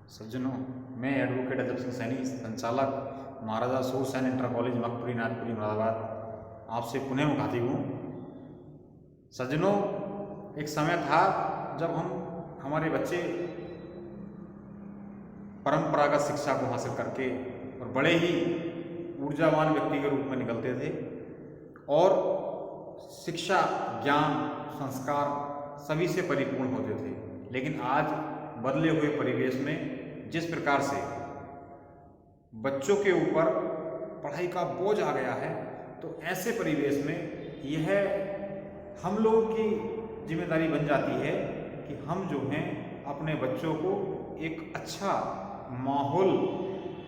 सज्जनों, मैं एडवोकेट अजब सिंह सैनी, संचालक महाराजा सूरसेन इंटर कॉलेज मकपुरी नाथपुरी मुरादाबाद आपसे पुनः मुखातिब हूँ। सज्जनों, एक समय था जब हमारे बच्चे परंपरागत शिक्षा को हासिल करके और बड़े ही ऊर्जावान व्यक्ति के रूप में निकलते थे और शिक्षा, ज्ञान, संस्कार सभी से परिपूर्ण होते थे। लेकिन आज बदले हुए परिवेश में जिस प्रकार से बच्चों के ऊपर पढ़ाई का बोझ आ गया है, तो ऐसे परिवेश में यह हम लोगों की जिम्मेदारी बन जाती है कि हम जो हैं अपने बच्चों को एक अच्छा माहौल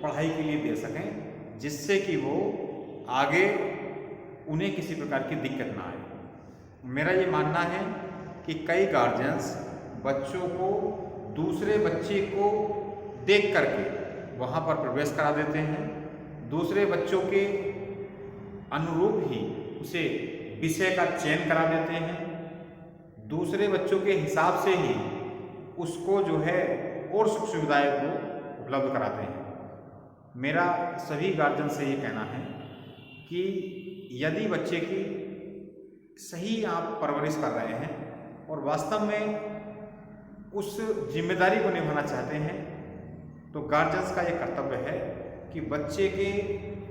पढ़ाई के लिए दे सकें, जिससे कि वो आगे उन्हें किसी प्रकार की दिक्कत ना आए। मेरा ये मानना है कि कई गार्जियंस बच्चों को दूसरे बच्चे को देख करके वहाँ पर प्रवेश करा देते हैं, दूसरे बच्चों के अनुरूप ही उसे विषय का चयन करा देते हैं, दूसरे बच्चों के हिसाब से ही उसको जो है और सुख सुविधाएं को उपलब्ध कराते हैं। मेरा सभी गार्जियन से ये कहना है कि यदि बच्चे की सही आप परवरिश कर रहे हैं और वास्तव में उस जिम्मेदारी को निभाना चाहते हैं, तो गार्जियंस का ये कर्तव्य है कि बच्चे के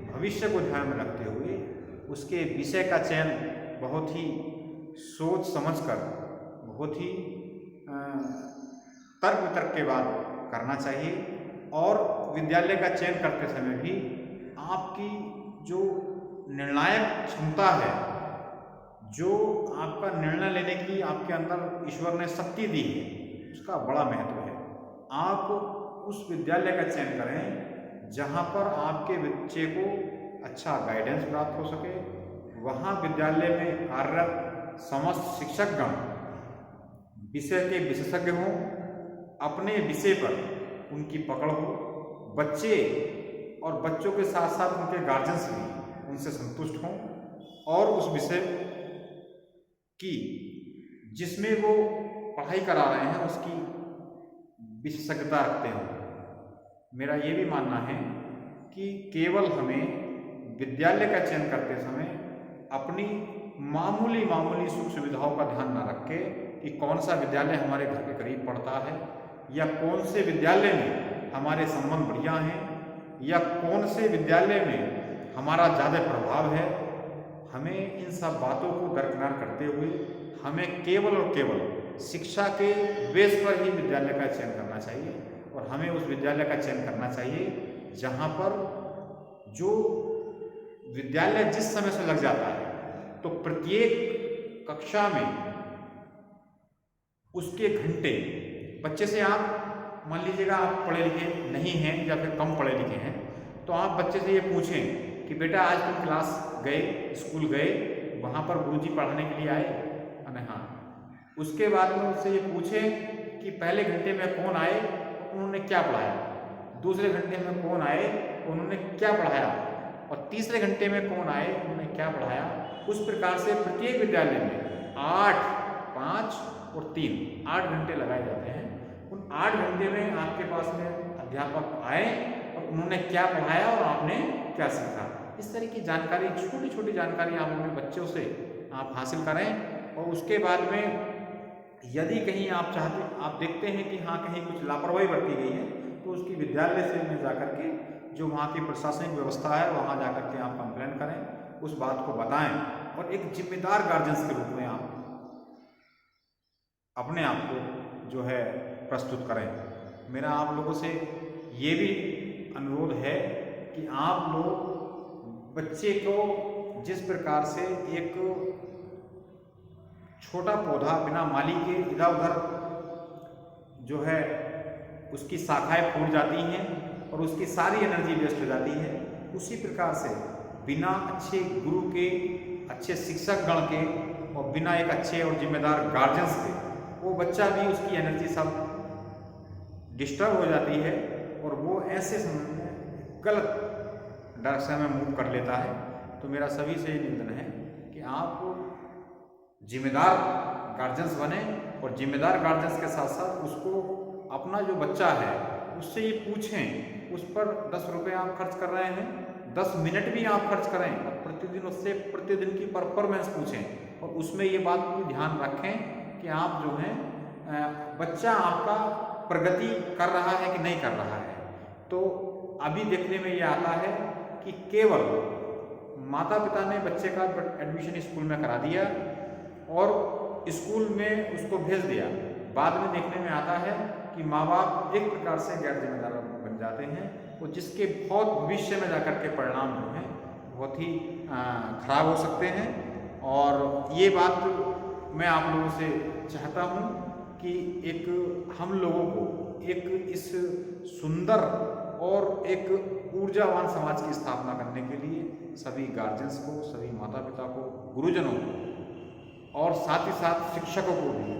भविष्य को ध्यान में रखते हुए उसके विषय का चयन बहुत ही सोच समझकर, बहुत ही तर्क वितर्क के बाद करना चाहिए। और विद्यालय का चयन करते समय भी आपकी जो निर्णायक क्षमता है, जो आपका निर्णय लेने की आपके अंदर ईश्वर ने शक्ति दी है, उसका बड़ा महत्व है। आप उस विद्यालय का चयन करें जहाँ पर आपके बच्चे को अच्छा गाइडेंस प्राप्त हो सके, वहाँ विद्यालय में कार्यरत समस्त शिक्षकगण विषय के विशेषज्ञ हों, अपने विषय पर उनकी पकड़ हो, बच्चे और बच्चों के साथ साथ उनके गार्जियंस भी उनसे संतुष्ट हों और उस विषय की जिसमें वो पढ़ाई करा रहे हैं उसकी विशेषज्ञता रखते हैं। मेरा ये भी मानना है कि केवल हमें विद्यालय का चयन करते समय अपनी मामूली सुख सुविधाओं का ध्यान न रख के कि कौन सा विद्यालय हमारे घर के करीब पड़ता है, या कौन से विद्यालय में हमारे संबंध बढ़िया हैं, या कौन से विद्यालय में हमारा ज़्यादा प्रभाव है। हमें इन सब बातों को दरकिनार करते हुए हमें केवल और केवल शिक्षा के बेस पर ही विद्यालय का चयन करना चाहिए, और हमें उस विद्यालय का चयन करना चाहिए जहाँ पर जो विद्यालय जिस समय से लग जाता है, तो प्रत्येक कक्षा में उसके घंटे बच्चे से आप मान लीजिएगा आप पढ़े लिखे नहीं हैं या फिर कम पढ़े लिखे हैं, तो आप बच्चे से ये पूछें कि बेटा आज तुम क्लास गए, स्कूल गए, वहाँ पर गुरुजी पढ़ाने के लिए आए? अरे हाँ। उसके बाद में उससे ये पूछें कि पहले घंटे में कौन आए, उन्होंने क्या पढ़ाया, दूसरे घंटे में कौन आए, उन्होंने क्या पढ़ाया, और तीसरे घंटे में कौन आए, उन्होंने क्या पढ़ाया। उस प्रकार से प्रत्येक विद्यालय में 8, 5 और 3 8 घंटे लगाए जाते हैं। उन 8 घंटे में आपके पास में अध्यापक आए और उन्होंने क्या पढ़ाया और आपने क्या सीखा। इस तरह की जानकारी, छोटी छोटी जानकारी आप अपने बच्चों से आप हासिल करें। और उसके बाद में यदि कहीं आप देखते हैं कि हाँ कहीं कुछ लापरवाही बरती गई है, तो उसकी विद्यालय से में जाकर के जो वहाँ की प्रशासनिक व्यवस्था है वहाँ जाकर के आप कंप्लेन करें, उस बात को बताएं, और एक जिम्मेदार गार्जियंस के रूप में आप अपने आप को जो है प्रस्तुत करें। मेरा आप लोगों से ये भी अनुरोध है कि आप लोग बच्चे को जिस प्रकार से एक छोटा पौधा बिना माली के इधर उधर जो है उसकी शाखाएं फूट जाती हैं और उसकी सारी एनर्जी वेस्ट हो जाती है, उसी प्रकार से बिना अच्छे गुरु के, अच्छे शिक्षक गण के और बिना एक अच्छे और जिम्मेदार गार्जियंस के वो बच्चा भी, उसकी एनर्जी सब डिस्टर्ब हो जाती है और वो ऐसे समय में गलत डायरेक्शन में मूव कर लेता है। तो मेरा सभी से निवेदन है कि आप जिम्मेदार गार्जियंस बने और जिम्मेदार गार्जियंस के साथ साथ उसको अपना जो बच्चा है उससे ये पूछें, उस पर 10 रुपये आप खर्च कर रहे हैं, 10 मिनट भी आप खर्च करें और प्रतिदिन उससे प्रतिदिन की परफॉर्मेंस पूछें और उसमें ये बात भी ध्यान रखें कि आप जो है बच्चा आपका प्रगति कर रहा है कि नहीं कर रहा है। तो अभी देखने में ये आता है कि केवल माता पिता ने बच्चे का एडमिशन स्कूल में करा दिया और स्कूल में उसको भेज दिया, बाद में देखने में आता है कि माँ बाप एक प्रकार से गैर जिम्मेदार बन जाते हैं और जिसके बहुत भविष्य में जाकर के परिणाम जो हैं बहुत ही खराब हो सकते हैं। और ये बात मैं आप लोगों से चाहता हूँ कि एक हम लोगों को एक इस सुंदर और एक ऊर्जावान समाज की स्थापना करने के लिए सभी गार्जियंस को, सभी माता पिता को, गुरुजनों को और साथ ही साथ शिक्षकों को भी